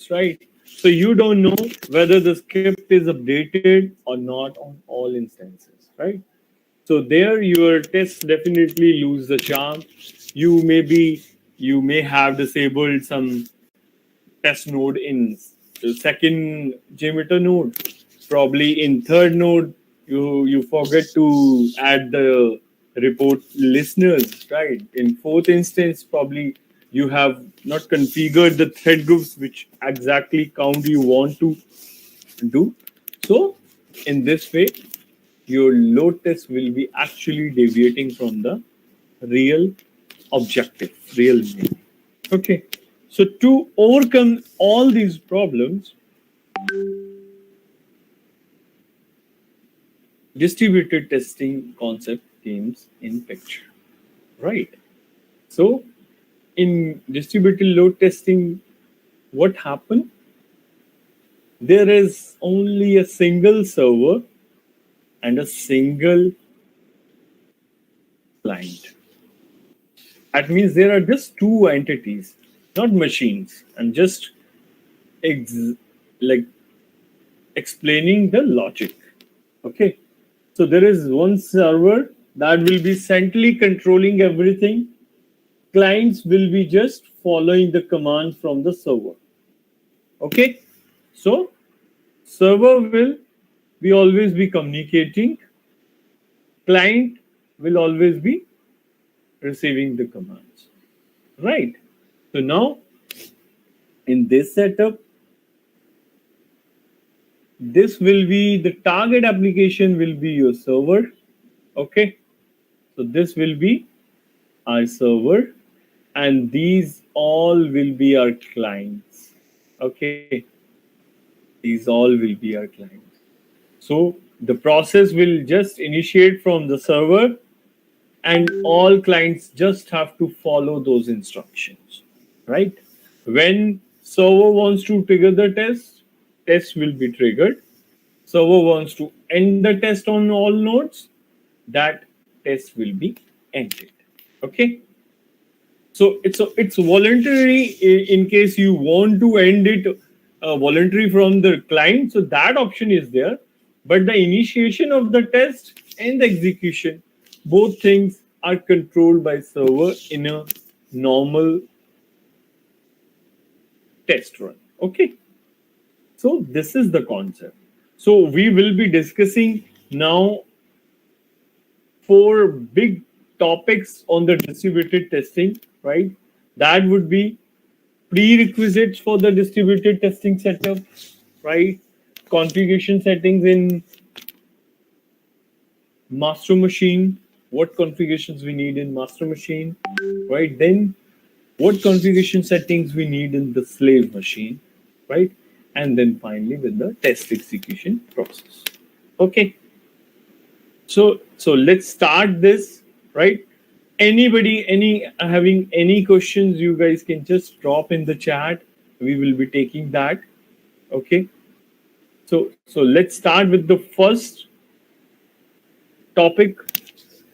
nodes, right? So you don't know whether the script is updated or not on all instances, right? So there your tests definitely lose the charm. You may have disabled some test node in the second Jmeter node. Probably in third node, you forget to add the report listeners, right? In fourth instance, probably you have not configured the thread groups which exactly count you want to do. So in this way, your load test will be actually deviating from the real objective, real meaning. Okay. So to overcome all these problems, distributed testing concept comes in picture, right? So in distributed load testing, what happened? There is only a single server and a single client. That means there are just two entities, not machines. I'm just ex- like explaining the logic. Okay. So there is one server that will be centrally controlling everything. Clients will be just following the commands from the server. Okay. So server will be always be communicating. Client will always be receiving the commands. Right. So now in this setup, this will be the target application will be your server. Okay. So this will be our server and these all will be our clients. Okay, these all will be our clients. So the process will just initiate from the server and all clients just have to follow those instructions, right? When server wants to trigger the test will be triggered. Server wants to end the test on all nodes, that test will be ended. Okay. So it's voluntary in case you want to end it voluntary from the client. So that option is there, but the initiation of the test and the execution, both things are controlled by server in a normal test run. Okay, so this is the concept. So we will be discussing now four big topics on the distributed testing, right? That would be prerequisites for the distributed testing setup, right? Configuration settings in master machine, what configurations we need in master machine, right? Then what configuration settings we need in the slave machine, right? And then finally with the test execution process. Okay. So let's start this, right? Anybody any having any questions, you guys can just drop in the chat. We will be taking that. Okay. So let's start with the first topic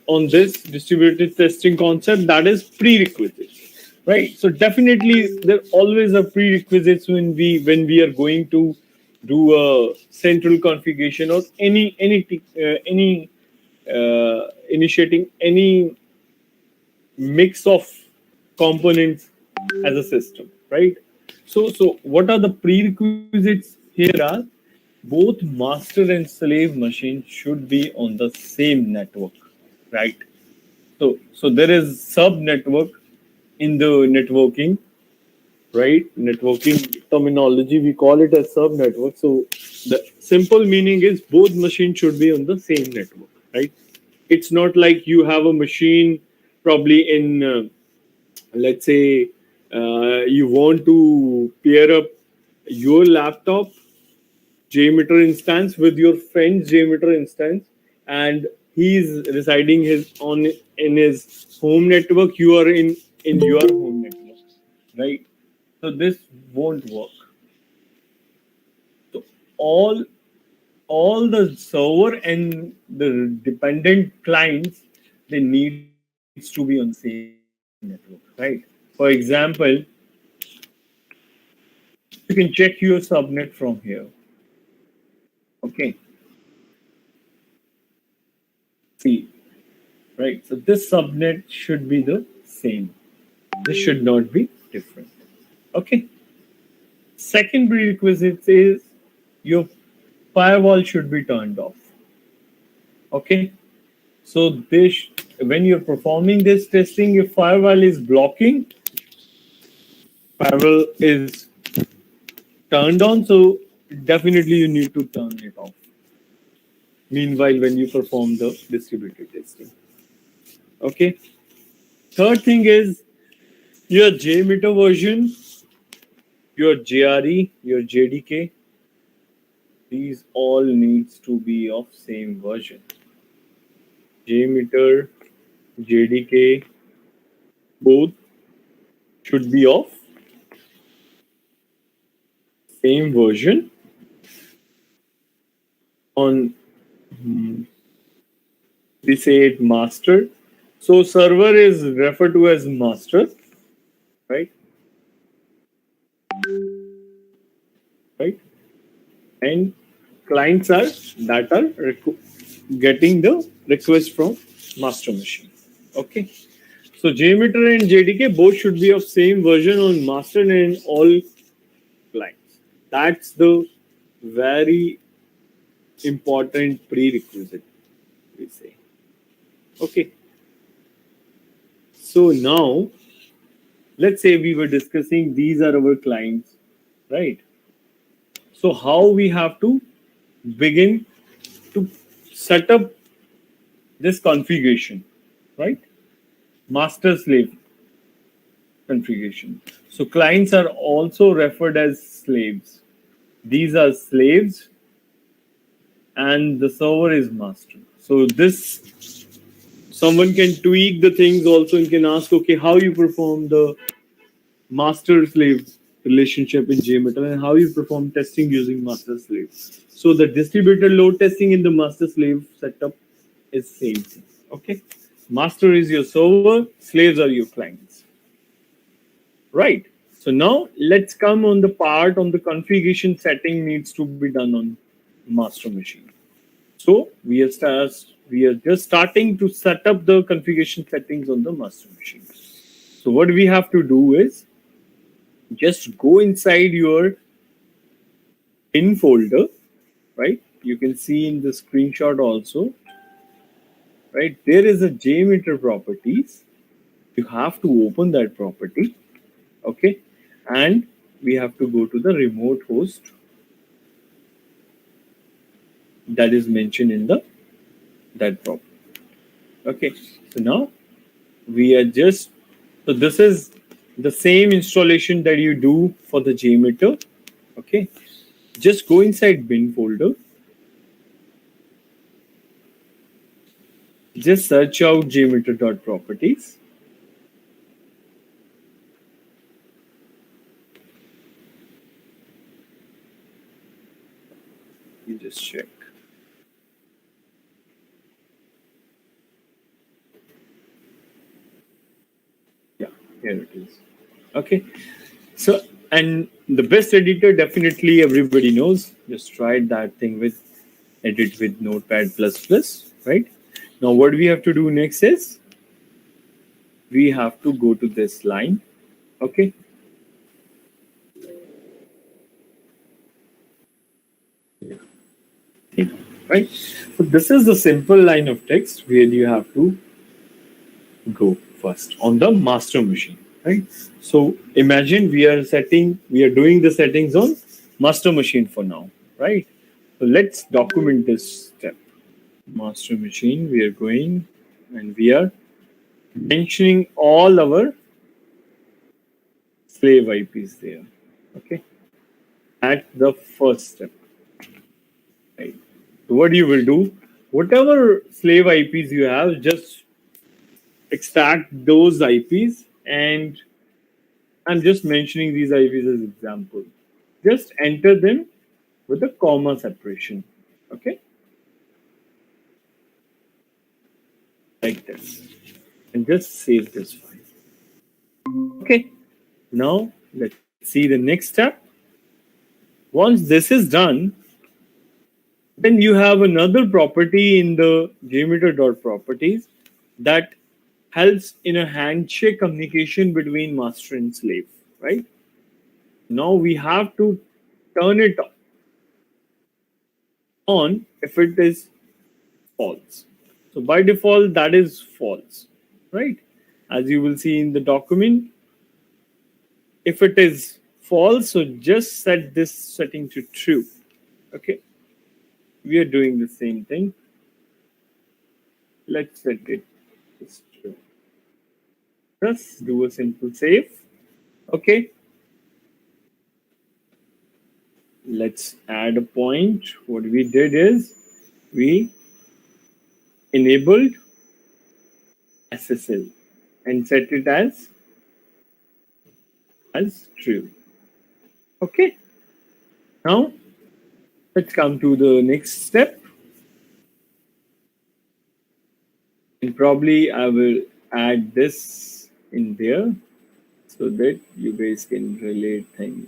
on this distributed testing concept, that is prerequisites, right? So definitely there always are prerequisites when we are going to do a central configuration or any initiating any mix of components as a system, right? So what are the prerequisites here are both master and slave machine should be on the same network, right? So there is sub network in the networking, right? Networking terminology we call it as sub network. So the simple meaning is both machines should be on the same network, right? It's not like you have a machine probably in let's say you want to pair up your laptop Jmeter instance with your friend's Jmeter instance, and he's residing his on in his home network. You are in your home network, right? So this won't work. So all all the server and the dependent clients, they needs to be on the same network, right? For example, You can check your subnet from here. Okay. See, right? So this subnet should be the same. This should not be different. Okay. Second prerequisite is your firewall should be turned off. Okay. So this, when you're performing this testing, your firewall is blocking, firewall is turned on, so definitely you need to turn it off. Meanwhile, when you perform the distributed testing. Okay. Third thing is your Jmeter version, your JRE, your JDK, these all needs to be of same version. Jmeter, JDK, both should be of same version on we say it master. So server is referred to as master, right? Right? And clients are that are getting the request from master machine. Okay. So Jmeter and JDK both should be of same version on master and all clients. That's the very important prerequisite, we say. Okay. So now, let's say we were discussing these are our clients, right? So how we have to begin to set up this configuration, right? Master slave configuration. So clients are also referred as slaves. These are slaves and the server is master. So this someone can tweak the things also and can ask, okay, how you perform the master slave relationship in Jmeter and how you perform testing using master slave. So the distributed load testing in the master slave setup is same thing. Okay. Master is your server, slaves are your clients. Right. So now let's come on the part on the configuration setting needs to be done on master machine. So we are just starting to set up the configuration settings on the master machine. So what we have to do is just go inside your in folder, right? You can see in the screenshot also, right? There is a Jmeter properties. You have to open that property, okay? And we have to go to the remote host that is mentioned in the that property. Okay, so now we are just so this is the same installation that you do for the Jmeter. Okay, just go inside bin folder. Just search out jmeter.properties. You just check. Yeah, here it is. Okay, so and the best editor definitely everybody knows. Just try that thing with edit with Notepad++, right? Now what we have to do next is we have to go to this line. Okay, right? So this is the simple line of text where you have to go first on the master machine, right? So imagine we are doing the settings on master machine for now, right? So let's document this step. Master machine, we are going and we are mentioning all our slave IPs there. Okay, at the first step, right? So what you will do, whatever slave IPs you have, just extract those IPs, and I'm just mentioning these IPs as example. Just enter them with a comma separation. Okay, like this, and just save this file. Okay, now let's see the next step. Once this is done, then you have another property in the Jmeter dot properties that helps in a handshake communication between master and slave, right? Now we have to turn it on if it is false. So by default, that is false, right? As you will see in the document, if it is false, so just set this setting to true. Okay, we are doing the same thing. Let's set it as true. Just do a simple save. Okay, let's add a point. What we did is we enabled SSL and set it as true. Okay, now let's come to the next step. And probably I will add this in there so that you guys can relate things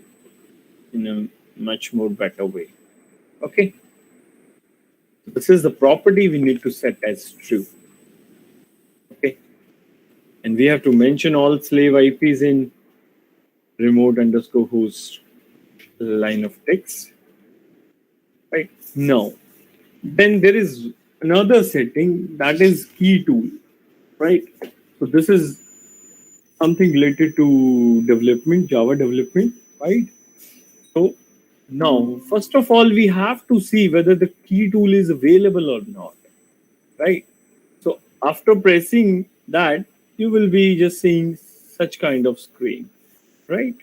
in a much more better way. Okay, this is the property we need to set as true. Okay, and we have to mention all slave IPs in remote underscore host line of text. Right now, then there is another setting that is key tool. Right, so this is something related to development, Java development, right? So now, first of all, we have to see whether the key tool is available or not, right? So after pressing that, you will be just seeing such kind of screen, right?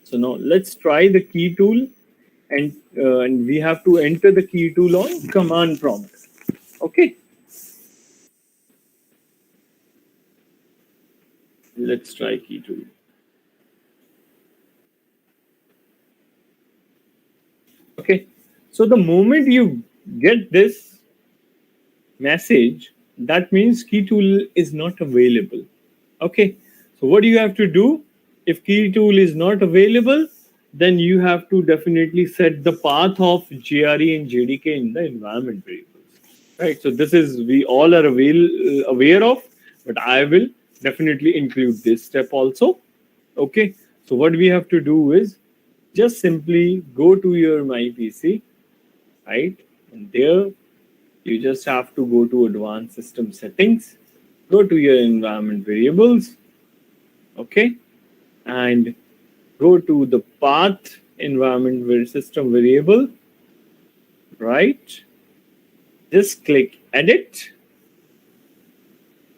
So now let's try the key tool, and we have to enter the key tool on command prompt. Okay, let's try key tool. Okay, so the moment you get this message, that means key tool is not available. Okay, so what do you have to do? If key tool is not available, then you have to definitely set the path of JRE and JDK in the environment variables. Right, so this is we all are aware of, but I will definitely include this step also. Okay, so what we have to do is just simply go to your my PC, right, and there you just have to go to advanced system settings, go to your environment variables, okay, and go to the path environment system variable, right? Just click edit,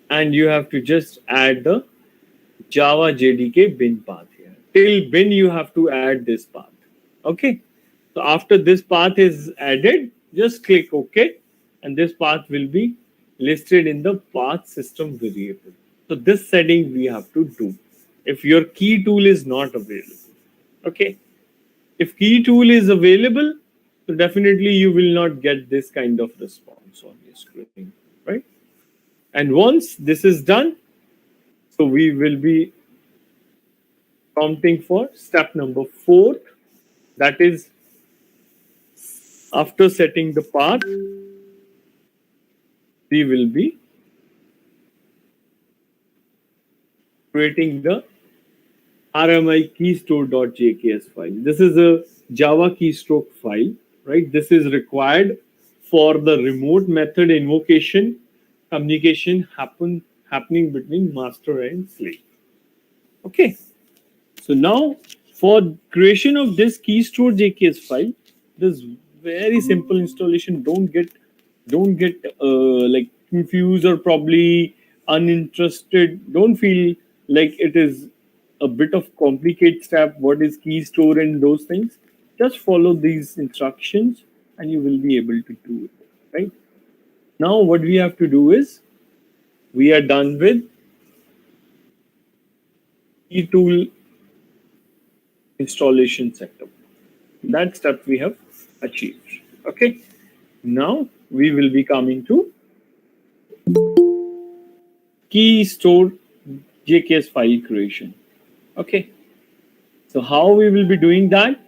and you have to just add the Java JDK bin path here. Till bin, you have to add this path. Okay. So after this path is added, just click OK, and this path will be listed in the path system variable. So this setting we have to do if your key tool is not available. Okay. If key tool is available, so definitely you will not get this kind of response on your screen, right? And once this is done, so we will be prompting for step number 4, that is after setting the path, we will be creating the RMI keystore.jks file. This is a Java keystroke file, right? This is required for the remote method invocation communication happening between master and slave. Okay. So now for creation of this keystore.jks file, this very simple installation. Don't get like confused or probably uninterested. Don't feel like it is a bit of complicated step. What is key store and those things? Just follow these instructions and you will be able to do it. Right now, what we have to do is we are done with key tool installation setup. That step we have achieved. Okay. Now we will be coming to key store JKS file creation. Okay. So how we will be doing that?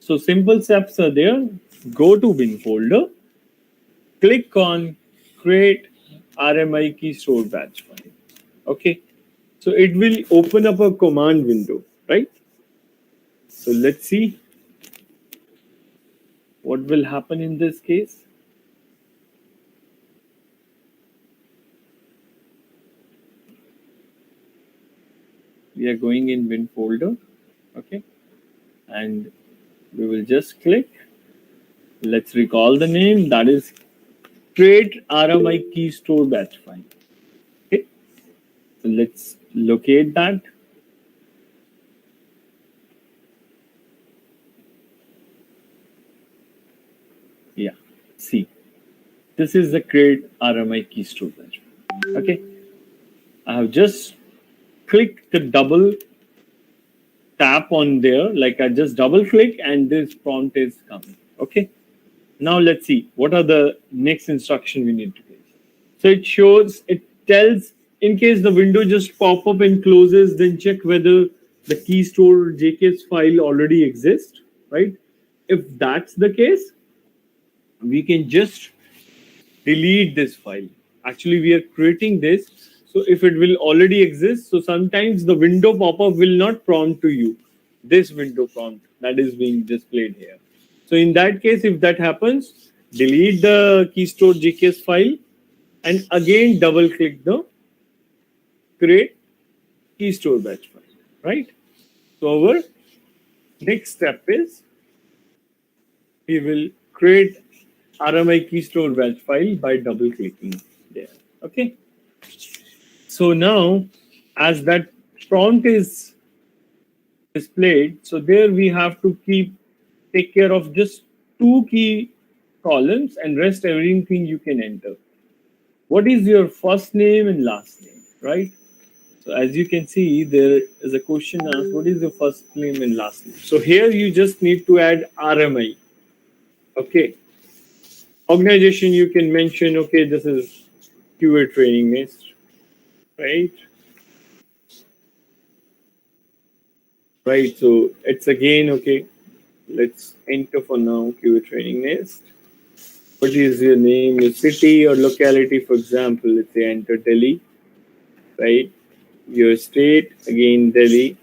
So simple steps are there. Go to bin folder, click on create RMI key store batch file. Okay. So it will open up a command window, right? So let's see what will happen in this case. We are going in bin folder. Okay. And we will just click. Let's recall the name, that is create RMI key store batch file. Okay. So let's locate that. Yeah. See, this is the create RMI key store batch file. Okay. I have just clicked the double tap on there, like I just double click and this prompt is coming. Okay. Now let's see what are the next instruction we need to place. So it shows, it tells in case the window just pop up and closes, then check whether the key store JK's file already exists, right? If that's the case, we can just delete this file. Actually, we are creating this. So if it will already exist, so sometimes the window pop-up will not prompt to you. This window prompt that is being displayed here. So in that case, if that happens, delete the keystore JKS file and again double click the create keystore batch file, right? So our next step is we will create RMI keystore batch file by double clicking there. Okay. So now, as that prompt is displayed, so there we have to take care of just two key columns and rest everything you can enter. What is your first name and last name, right? So as you can see, there is a question asked, what is your first name and last name? So here you just need to add RMI. Okay. Organization you can mention, okay, this is QA training nest, right? Right, so it's again, okay, let's enter for now QA training nest. What is your name, your city or locality? For example, let's say enter Delhi, right? Your state, again Delhi.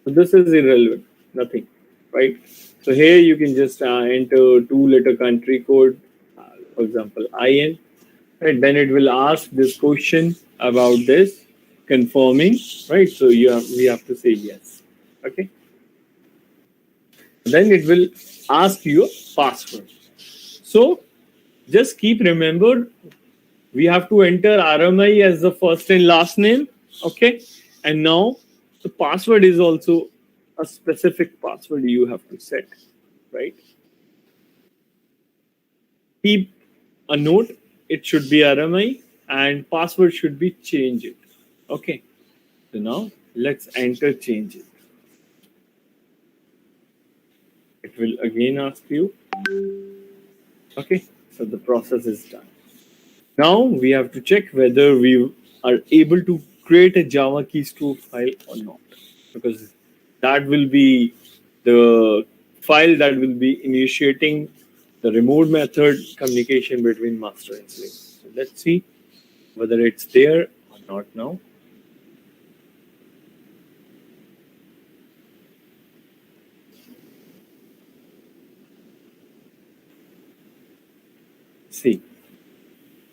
So this is irrelevant, nothing, right? So here you can just enter two-letter country code, for example, IN, right? Then it will ask this question about this, confirming, right? So we have to say yes, okay? Then it will ask you a password. So just keep remember, we have to enter RMI as the first and last name, okay? And now the password is also a specific password you have to set, right? Keep a note, it should be RMI and password should be change it, okay? So now let's enter change it. It will again ask you, okay? So the process is done. Now we have to check whether we are able to create a Java keystore file or not, because that will be the file that will be initiating the remote method communication between master and slave. So let's see whether it's there or not now.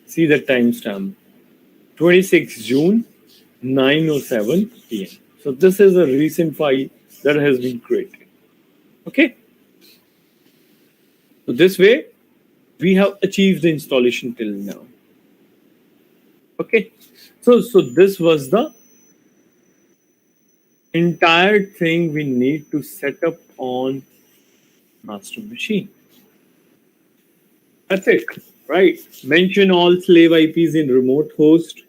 See the timestamp, 26 June, 9:07 p.m. So this is a recent file that has been created. Okay. So this way, we have achieved the installation till now. Okay. So this was the entire thing we need to set up on master machine. That's it, right? Mention all slave IPs in remote host,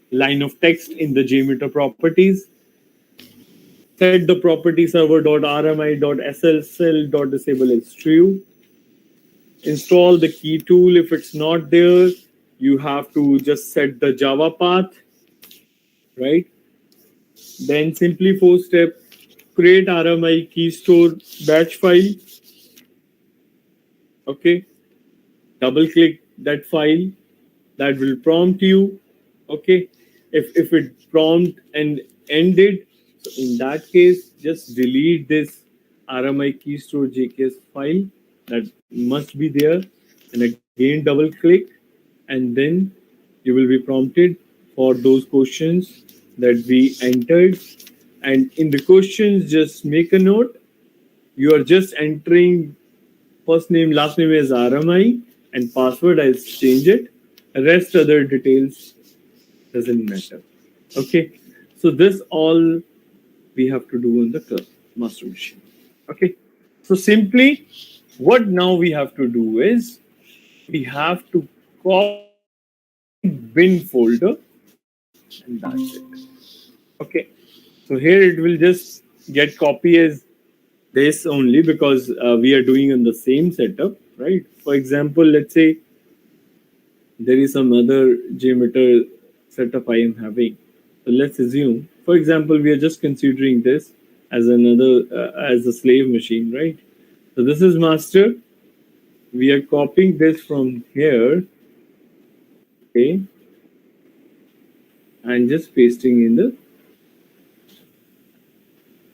line of text in the Jmeter properties, set the property server.rmi.ssl.disable as true, install the key tool. If it's not there, you have to just set the Java path, right? Then simply 4-step create RMI key store batch file. Okay, double click that file. That will prompt you. Okay, if it prompt and ended, so in that case, just delete this RMI key store JKS file that must be there, and again double click, and then you will be prompted for those questions that we entered. And in the questions, just make a note. You are just entering first name, last name is RMI, and password I'll change it. Rest other details doesn't matter. Okay, so this all we have to do on the master machine. Okay, so simply what now we have to do is we have to copy bin folder, and that's it. Okay, so here it will just get copy as this only because we are doing on the same setup, right? For example, let's say there is some other Jmeter setup I am having. So let's assume, for example, we are just considering this as another as a slave machine, right? So this is master. We are copying this from here, okay, and just pasting in the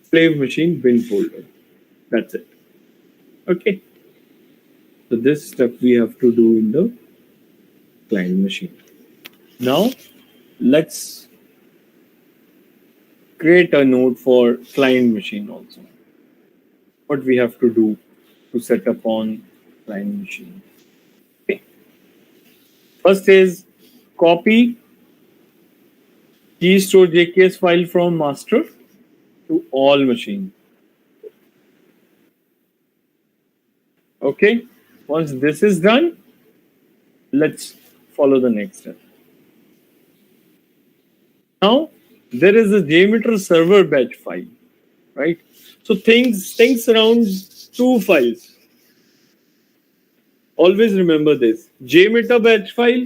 slave machine bin folder. That's it. Okay. So this step we have to do in the client machine. Now let's create a node for client machine also. What we have to do to set up on client machine. Okay. First is copy key store JKS file from master to all machine. Okay. Once this is done, let's follow the next step. Now there is a Jmeter server batch file, right? So things around two files. Always remember this: Jmeter batch file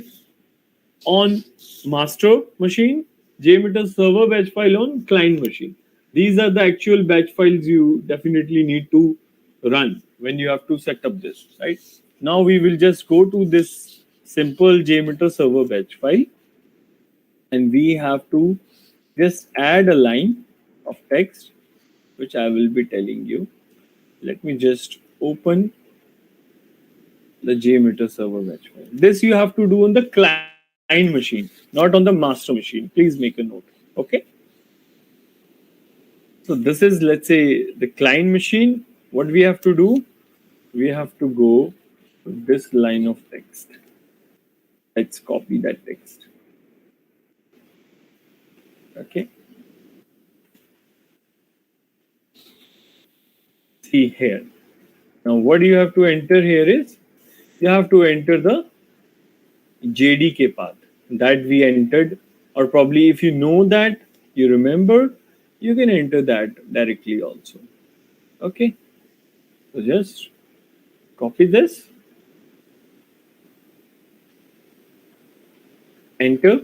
on master machine, Jmeter server batch file on client machine. These are the actual batch files you definitely need to run when you have to set up this, right? Now we will just go to this simple Jmeter server batch file, and we have to just add a line of text, which I will be telling you. Let me just open the Jmeter server batch file. This you have to do on the client machine, not on the master machine. Please make a note. Okay. So this is, let's say, the client machine. What we have to do? We have to go to this line of text. Let's copy that text. Okay. See here. Now what you have to enter here is you have to enter the JDK path that we entered, or probably if you know that, you remember, you can enter that directly also. Okay, so just copy this, enter,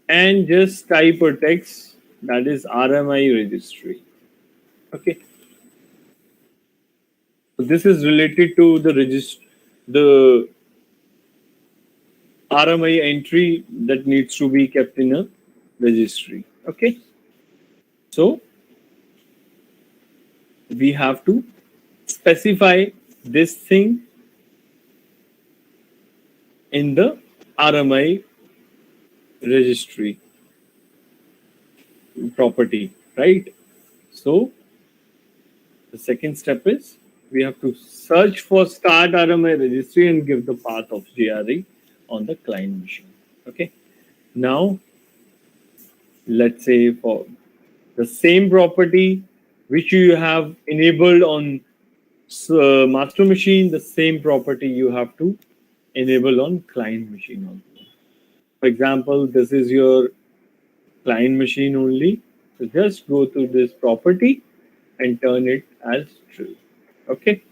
and just type a text that is RMI registry. Okay, so this is related to the RMI entry that needs to be kept in a registry. Okay, so we have to specify this thing in the RMI registry property, right? So the second step is we have to search for start RMI registry and give the path of JRE on the client machine. Okay. Now let's say for the same property which you have enabled on master machine, the same property you have to enable on client machine also. For example, this is your client machine only. So just go to this property and turn it as true. Okay.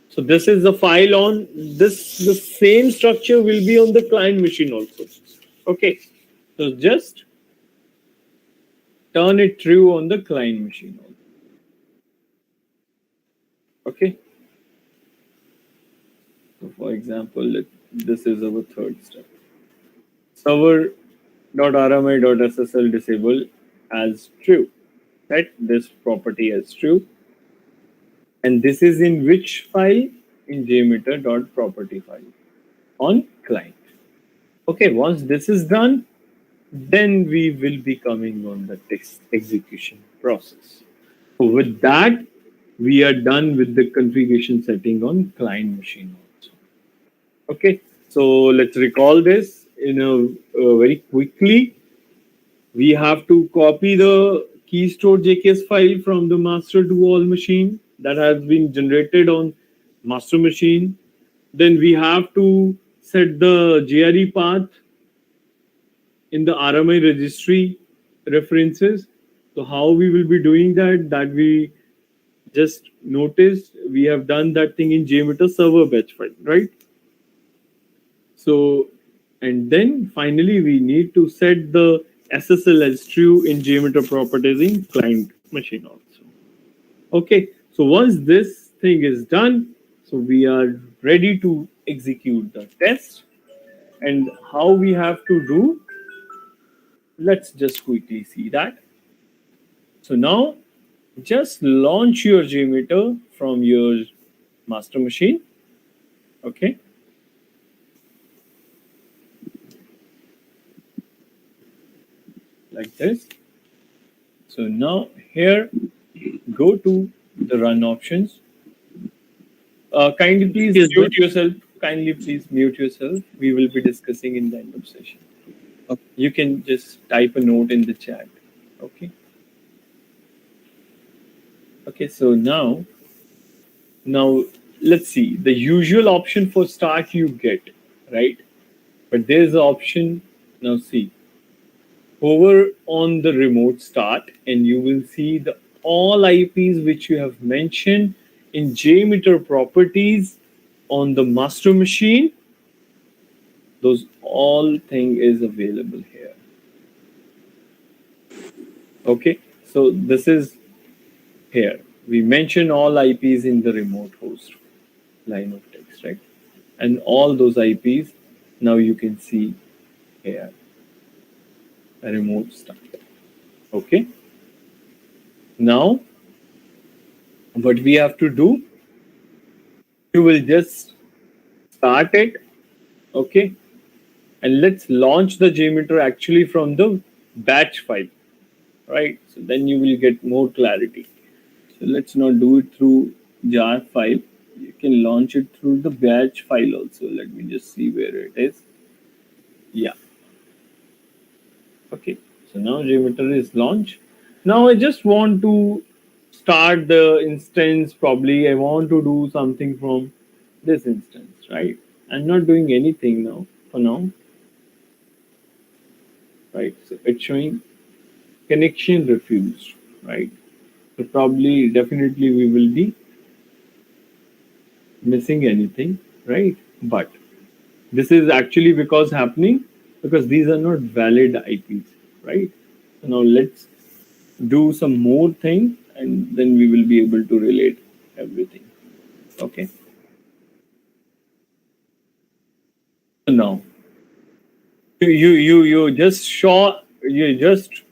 So this is the file on this. The same structure will be on the client machine also. Okay. So just turn it true on the client machine also. Okay. So for example, this is our third step. Server.rmi.ssl disable as true. Set this property as true. And this is in which file? In jmeter.property file on client. Okay, once this is done, then we will be coming on the test execution process. So with that, we are done with the configuration setting on client machine also. Okay, so let's recall this in a very quickly. We have to copy the key store JKS file from the master to all machine that has been generated on master machine. Then we have to set the JRE path in the RMI registry references. So how we will be doing that? That we just noticed we have done that thing in Jmeter server batch file, right? So, and then finally we need to set the SSL as true in Jmeter properties in client machine also. Okay, so once this thing is done, so we are ready to execute the test. And how we have to do, let's just quickly see that. So now just launch your Jmeter from your master machine. Okay. Like this. So now here, go to the run options. Kindly please Yes, sir. mute yourself. Kindly please mute yourself. We will be discussing in the end of session. Okay. You can just type a note in the chat. Okay. Okay. So now let's see. The usual option for start you get, right? But there's an option. Now see, hover on the remote start and you will see the all IPs which you have mentioned in JMeter properties on the master machine. Those all thing is available here. Okay, so this is here. We mention all IPs in the remote host line of text, right? And all those IPs now you can see here a remote start. Okay, now what we have to do, you will just start it. Okay, and let's launch the JMeter actually from the batch file, right? So then you will get more clarity. So let's not do it through jar file. You can launch it through the batch file also. Let me just see where it is. Yeah. Okay. So now JMeter is launched. Now I just want to start the instance. Probably I want to do something from this instance, right? I'm not doing anything now for now, right? So it's showing connection refused, right? So probably definitely we will be missing anything, right? But this is actually because happening because these are not valid IPs, right? So now let's do some more thing and then we will be able to relate everything. Okay. So now you just saw you just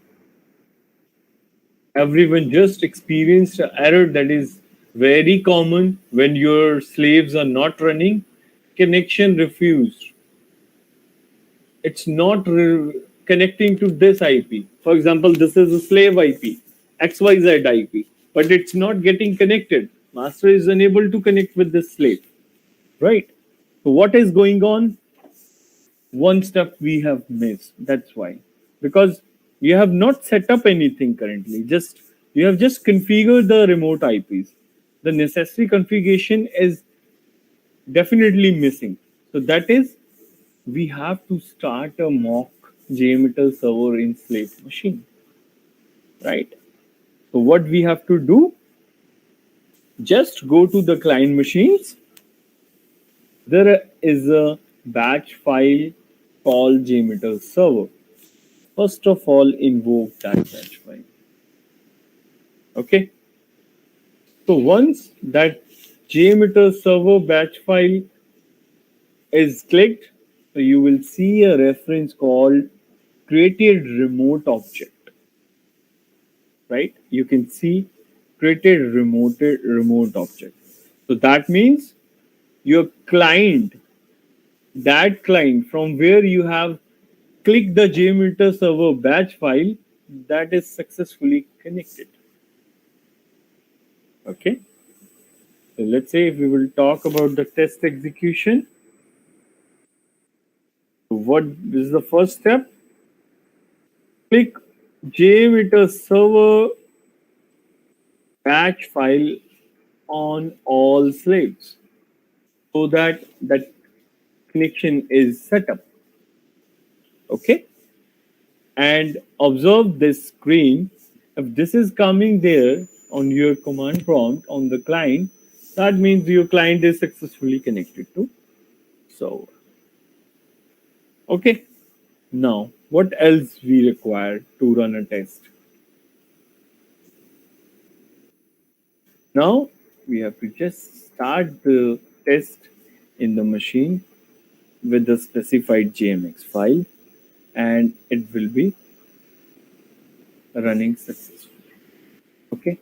everyone just experienced an error that is very common when your slaves are not running. Connection refused. It's not connecting to this IP. For example, this is a slave IP, XYZ IP, but it's not getting connected. Master is unable to connect with this slave, right? So what is going on? One step we have missed. That's why, because you have not set up anything currently. Just you have just configured the remote IPs. The necessary configuration is definitely missing. So that is we have to start a mock JMeter server in slave machine, right? So what we have to do, just go to the client machines. There is a batch file called JMeter server. First of all, invoke that batch file. Okay. So once that Jmeter server batch file is clicked, so you will see a reference called created remote object, right? You can see created remote object. So that means your client, that client from where you have clicked the Jmeter server batch file, that is successfully connected. Okay. So let's say if we will talk about the test execution, what is the first step? Click Jmeter server batch file on all slaves so that that connection is set up. Okay. And observe this screen. If this is coming there on your command prompt on the client, that means your client is successfully connected to server. Okay. Now, what else we require to run a test? Now, we have to just start the test in the machine with the specified JMX file, and it will be running successfully. Okay.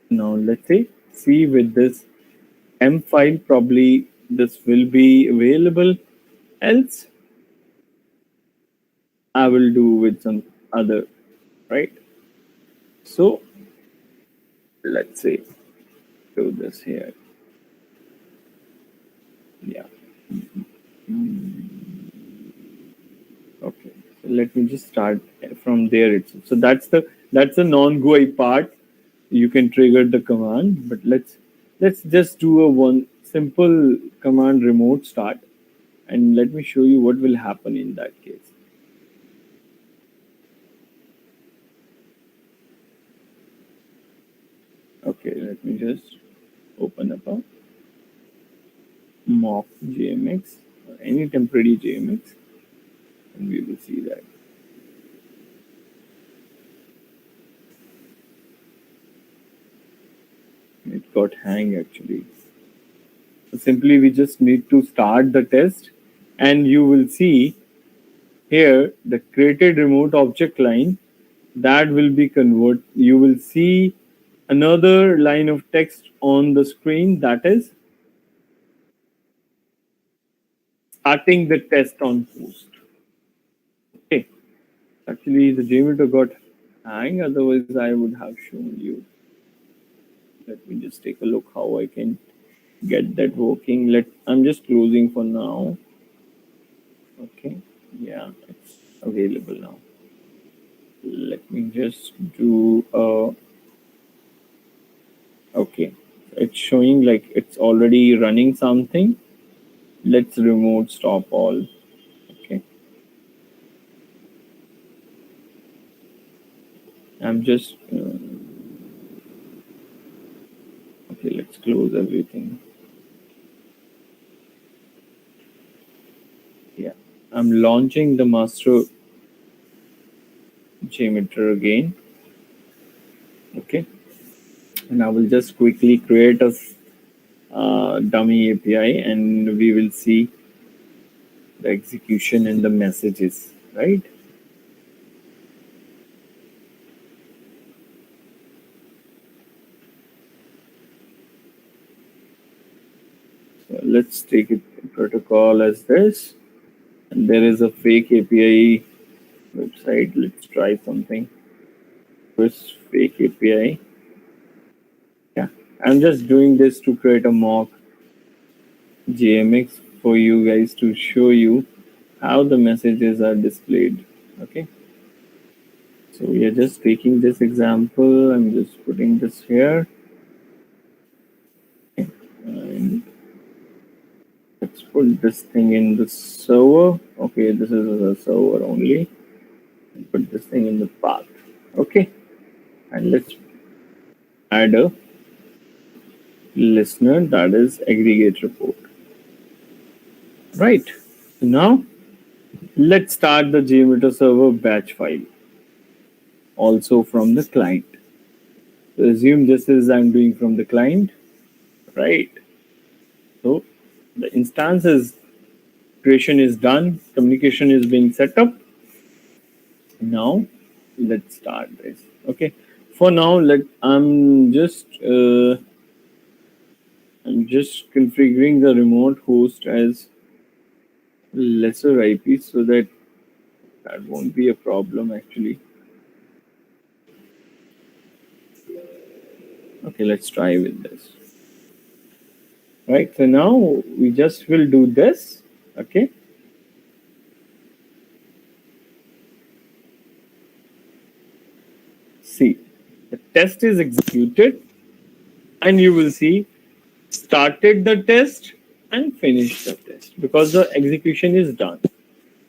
Now, let's say, see with this M file, probably this will be available. Else, I will do with some other, right? So, let's say, do this here. Yeah. Okay. So let me just start from there itself. So that's the non-GUI part. You can trigger the command, but let's just do a one simple command remote start, and let me show you what will happen in that case. Okay, let me just open up a mock JMX or any temporary JMX, and we will see that. It got hang actually. So simply we just need to start the test, and you will see here the created remote object line that will be converted. You will see another line of text on the screen that is starting the test on post. Okay. Actually, the Jmeter got hang. Otherwise, I would have shown you. Let me just take a look how I can get that working. I'm just closing for now. Okay. Yeah, it's available now. Let me just do okay. It's showing like it's already running something. Let's remote stop all. Okay. I'm just okay. Let's close everything. Yeah, I'm launching the master Jmeter again. Okay, and I will just quickly create a dummy API, and we will see the execution and the messages, right? So let's take it protocol as this, and there is a fake API website. Let's try something. First fake API. Yeah, I'm just doing this to create a mock JMX for you guys to show you how the messages are displayed. Okay, so we are just taking this example. I'm just putting this here, and let's put this thing in the server. Okay, this is a server only. And put this thing in the path. Okay, and let's add a listener, that is aggregate report. Right. Now let's start the Jmeter server batch file also from the client. So assume this is I'm doing from the client, right? So the instances creation is done, communication is being set up. Now let's start this. Okay. For now, I'm just configuring the remote host as lesser IP so that that won't be a problem actually. Okay, let's try with this. Right. So now we just will do this. Okay. See, the test is executed, and you will see started the test and finished the test because the execution is done.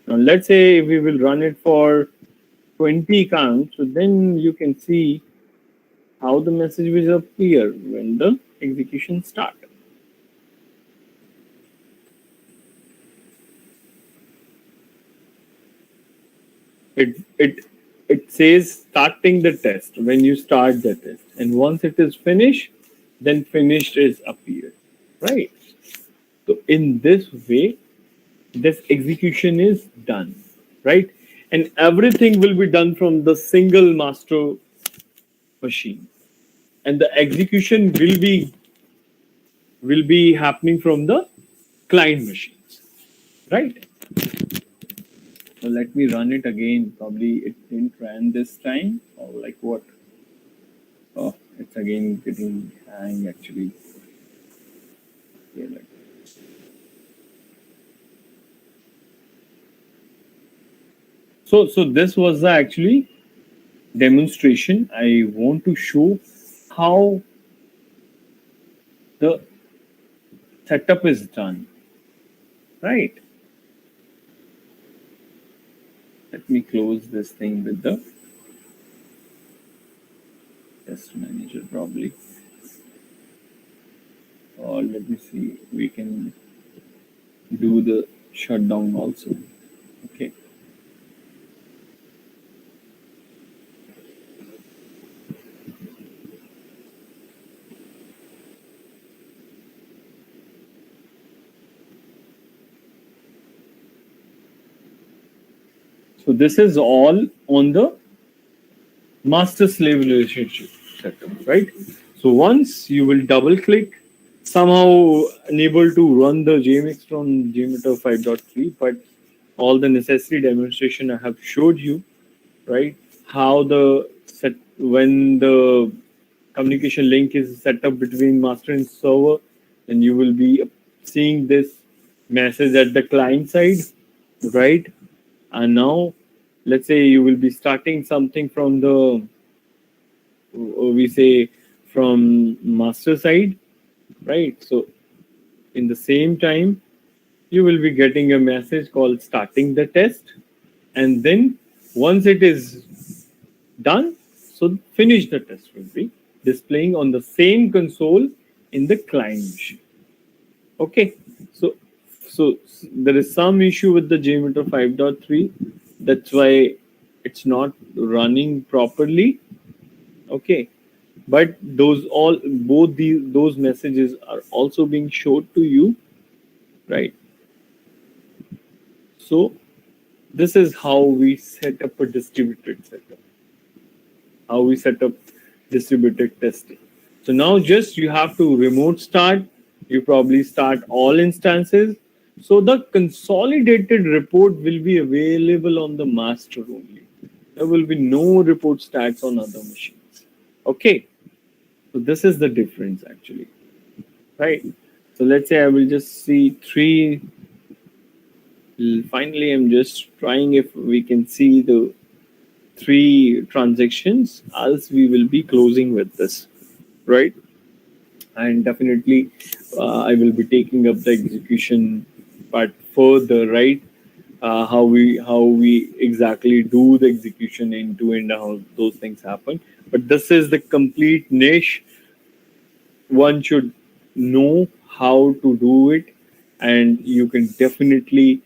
Now, let's say we will run it for 20 counts, so then you can see how the message will appear when the execution starts. It says starting the test when you start the test, and once it is finished, then finished is appeared, right? So in this way, this execution is done, right? And everything will be done from the single master machine, and the execution will be happening from the client machines, right? So let me run it again. Probably it didn't run this time, or like what? Oh, it's again getting hang actually. Yeah, like, so this was the actually demonstration. I want to show how the setup is done, right? Let me close this thing with the test manager probably. Or let me see, we can do the shutdown also. Okay. So this is all on the master slave relationship setup, right? So once you will double click, somehow unable to run the JMX from Jmeter 5.3, but all the necessary demonstration I have showed you, right? How the set when the communication link is set up between master and server, then you will be seeing this message at the client side, right? And now, let's say you will be starting something from the we say from master side, right? So in the same time, you will be getting a message called starting the test, and then once it is done, so finish the test will be displaying on the same console in the client machine. Okay, so there is some issue with the JMeter 5.3. That's why it's not running properly. Okay, but both those messages are also being showed to you, right? So this is how we set up a distributed setup, how we set up distributed testing. So now just you have to remote start. You probably start all instances. So the consolidated report will be available on the master only. There will be no report stats on other machines. Okay. So this is the difference actually, right? So let's say I will just see three. Finally, I'm just trying if we can see the three transactions, else we will be closing with this, right? And definitely I will be taking up the execution part further, right? How we exactly do the execution into and how those things happen. But this is the complete niche. One should know how to do it, and you can definitely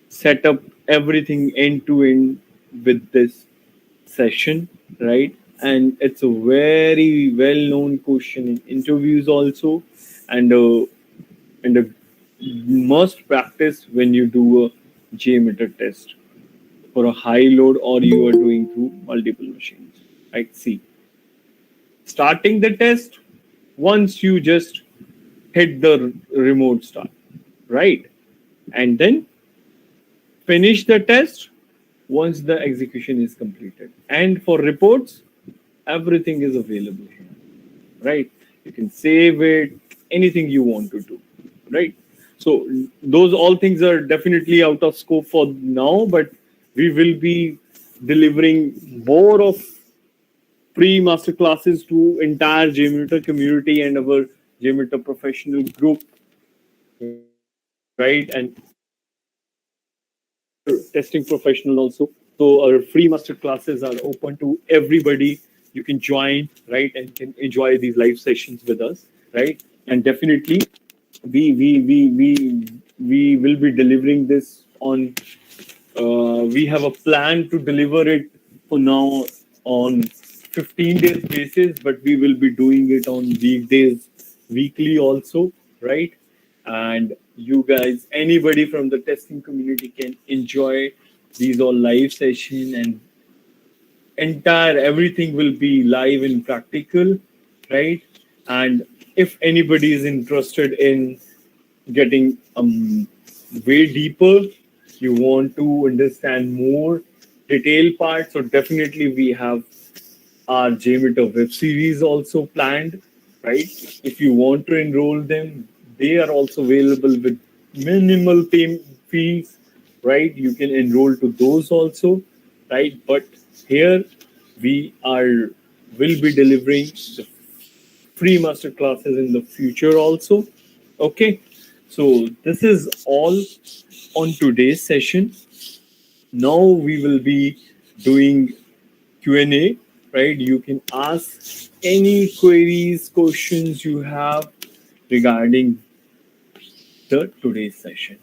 set up everything end to end with this session, right? And it's a very well known question in interviews also, and and a must practice when you do a Jmeter test for a high load or you are doing through multiple machines. Right? See, starting the test, once you just hit the remote start, right? And then finish the test once the execution is completed. And for reports, everything is available here, right? You can save it, anything you want to do, right? So those all things are definitely out of scope for now, but we will be delivering more of free master classes to entire JMeter community and our JMeter professional group, right? And testing professional also. So our free master classes are open to everybody. You can join, right, and can enjoy these live sessions with us, right? And definitely, we will be delivering this on. We have a plan to deliver it for now on 15 days basis, but we will be doing it on weekdays, weekly also, right? And you guys, anybody from the testing community can enjoy these all live session, and entire everything will be live and practical, right? And if anybody is interested in getting way deeper, you want to understand more detailed parts, so definitely we have our JMeter web series also planned, right? If you want to enroll them, they are also available with minimal fees, right? You can enroll to those also, right? But here we are will be delivering the free master classes in the future also. Okay, so this is all on today's session. Now we will be doing Q&A, right? You can ask any queries, questions you have regarding the today's session.